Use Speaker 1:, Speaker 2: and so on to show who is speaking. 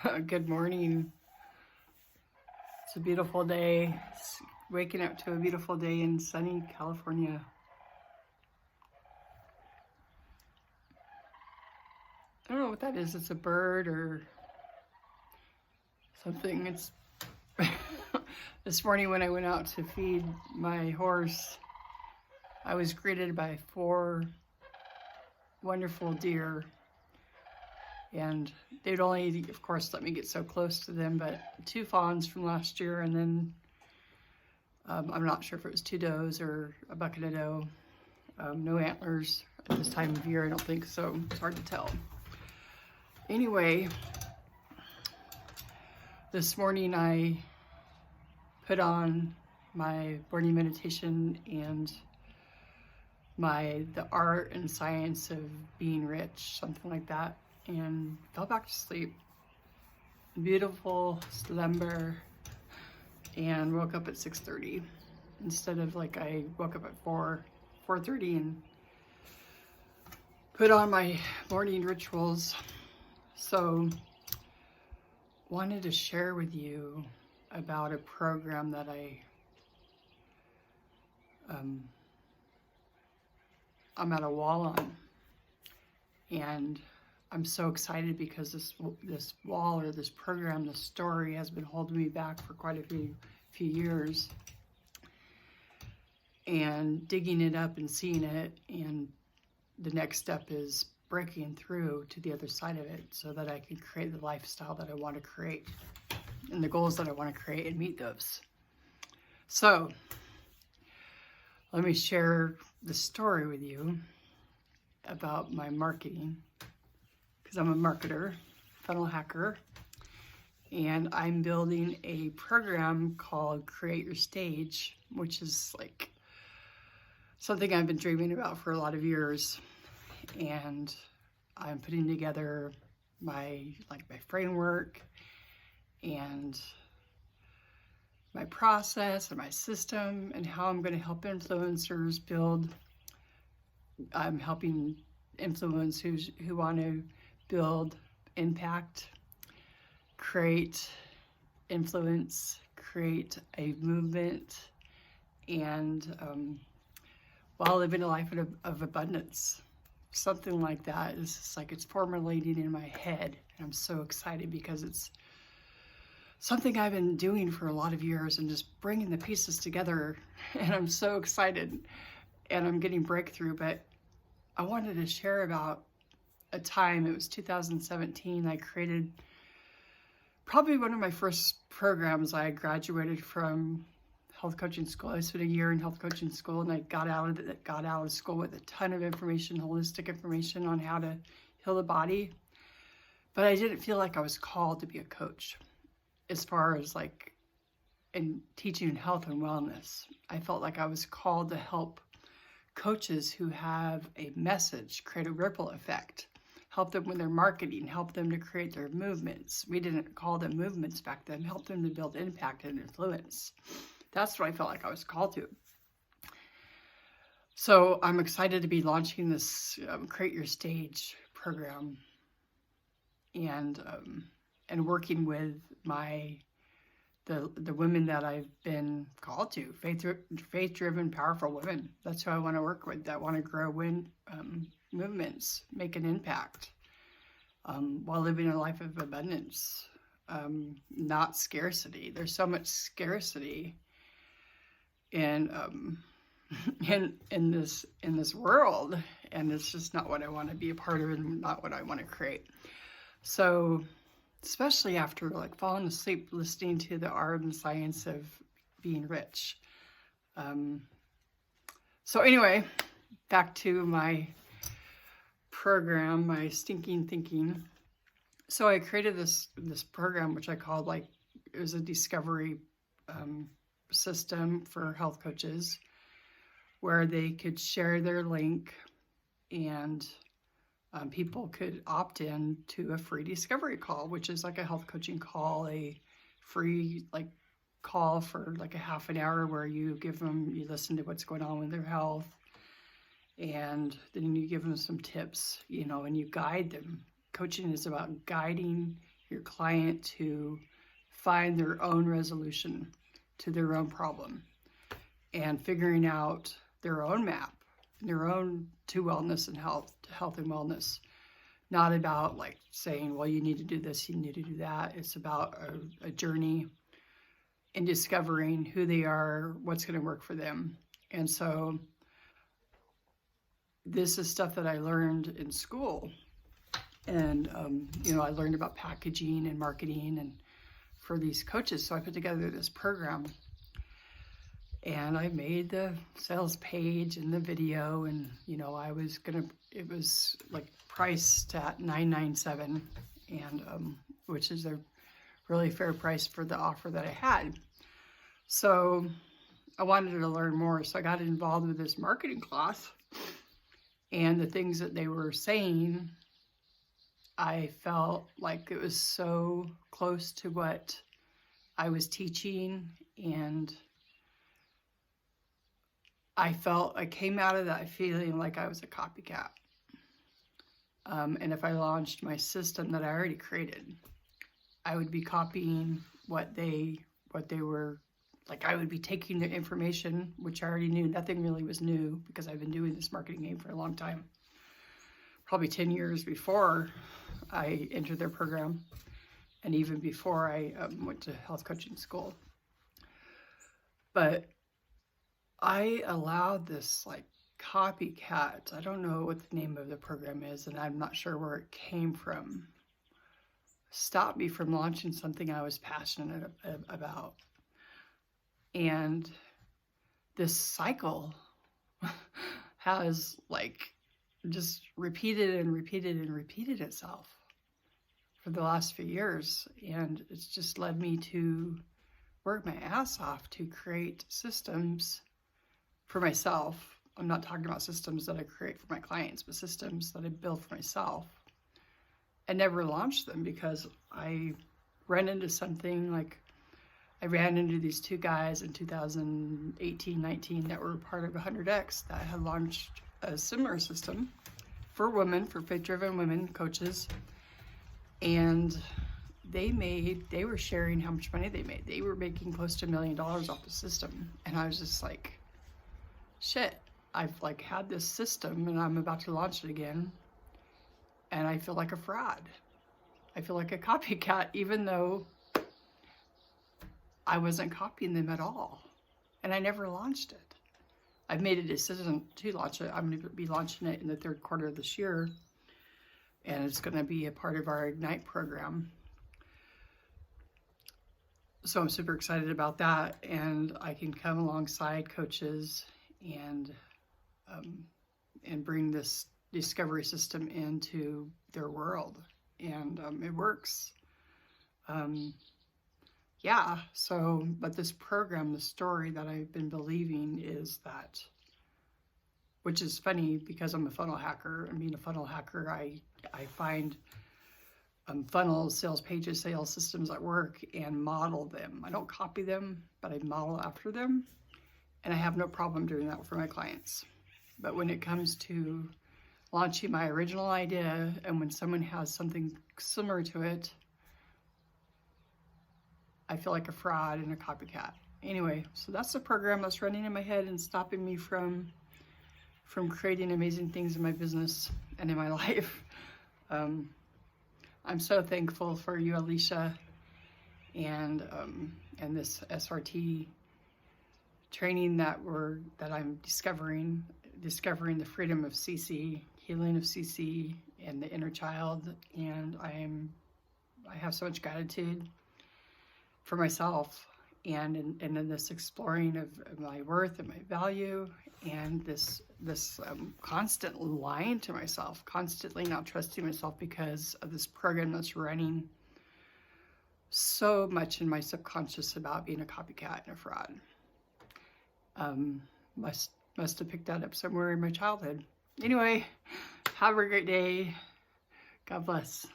Speaker 1: Good morning. It's a beautiful day. It's waking up to a beautiful day in sunny California. I don't know what that is. It's a bird or something. It's this morning when I went out to feed my horse, I was greeted by 4 wonderful deer. And they'd only, of course, let me get so close to them, but 2 fawns from last year, and then I'm not sure if it was 2 does or a bucket of doe. No antlers at this time of year, I don't think so. It's hard to tell. Anyway, this morning I put on my morning meditation and the art and science of being rich, something like that, and fell back to sleep. Beautiful slumber, and woke up at 6:30 instead of like I woke up at 4:30 and put on my morning rituals. So wanted to share with you about a program that I'm at a wall on, and I'm so excited because this wall or this program, this story has been holding me back for quite a few years, and digging it up and seeing it, and the next step is breaking through to the other side of it so that I can create the lifestyle that I want to create and the goals that I want to create and meet those. So let me share the story with you about my marketing, because I'm a marketer, funnel hacker, and I'm building a program called Create Your Stage, which is like something I've been dreaming about for a lot of years. And I'm putting together my framework and my process and my system and how I'm going to help influencers build. I'm helping influencers who want to build impact, create influence, create a movement, and while living a life of abundance. Something like that. It's just like it's formulating in my head, and I'm so excited because it's something I've been doing for a lot of years and just bringing the pieces together, and I'm so excited, and I'm getting breakthrough. But I wanted to share about a time, it was 2017, I created probably one of my first programs. I graduated from health coaching school. I spent a year in health coaching school, and I got out of school with a ton of information, holistic information on how to heal the body. But I didn't feel like I was called to be a coach as far as like in teaching health and wellness. I felt like I was called to help coaches who have a message, create a ripple effect, help them with their marketing, help them to create their movements. We didn't call them movements back then, help them to build impact and influence. That's what I felt like I was called to. So I'm excited to be launching this Create Your Stage program, and working with the women that I've been called to, faith-driven, powerful women. That's who I want to work with, that want to grow movements, make an impact, while living a life of abundance, not scarcity. There's so much scarcity in this world, and it's just not what I want to be a part of and not what I want to create. So especially after like falling asleep listening to the art and science of being rich. So anyway, back to my program, my stinking thinking. So I created this program, which I called it was a discovery system for health coaches, where they could share their link, and people could opt in to a free discovery call, which is like a health coaching call, a free call for like a half an hour, where you listen to what's going on with their health, and then you give them some tips, and you guide them. Coaching is about guiding your client to find their own resolution to their own problem and figuring out their own map, their own to wellness and health and wellness. Not about like saying, well, you need to do this, you need to do that. It's about a journey in discovering who they are, what's going to work for them. And so this is stuff that I learned in school. And, I learned about packaging and marketing and for these coaches. So I put together this program and I made the sales page and the video, and, it was like priced at $997, and, which is a really fair price for the offer that I had. So I wanted to learn more. So I got involved with this marketing class, and the things that they were saying, I felt like it was so close to what I was teaching, and I came out of that feeling like I was a copycat. And if I launched my system that I already created, I would be copying what they were, like I would be taking their information, which I already knew. Nothing really was new because I've been doing this marketing game for a long time. Probably 10 years before I entered their program, and even before I went to health coaching school. But I allowed this like copycat, I don't know what the name of the program is, and I'm not sure where it came from, stop me from launching something I was passionate about. And this cycle has like just repeated and repeated and repeated itself for the last few years. And it's just led me to work my ass off to create systems for myself. I'm not talking about systems that I create for my clients, but systems that I build for myself. I never launched them because I ran into something like, I ran into these two guys in 2018-19 that were part of 100X that had launched a similar system for women, for faith-driven women coaches. And they were sharing how much money they made. They were making close to $1 million off the system. And I was just like, shit, I've like had this system and I'm about to launch it again. And I feel like a fraud. I feel like a copycat, even though I wasn't copying them at all. And I never launched it. I've made a decision to launch it. I'm going to be launching it in the third quarter of this year. And it's going to be a part of our Ignite program. So I'm super excited about that. And I can come alongside coaches and bring this discovery system into their world. And it works. But this program, the story that I've been believing is that, which is funny because I'm a funnel hacker. I mean, a funnel hacker, I find funnels, sales pages, sales systems at work and model them. I don't copy them, but I model after them. And I have no problem doing that for my clients. But when it comes to launching my original idea, and when someone has something similar to it, I feel like a fraud and a copycat. Anyway, so that's the program that's running in my head and stopping me from creating amazing things in my business and in my life. I'm so thankful for you, Alicia, and this SRT training that I'm discovering the freedom of CC, healing of CC, and the inner child. And I have so much gratitude for myself and in this exploring of my worth and my value, and this constant lying to myself, constantly not trusting myself because of this program that's running so much in my subconscious about being a copycat and a fraud. Must have picked that up somewhere in my childhood. Anyway, have a great day. God bless.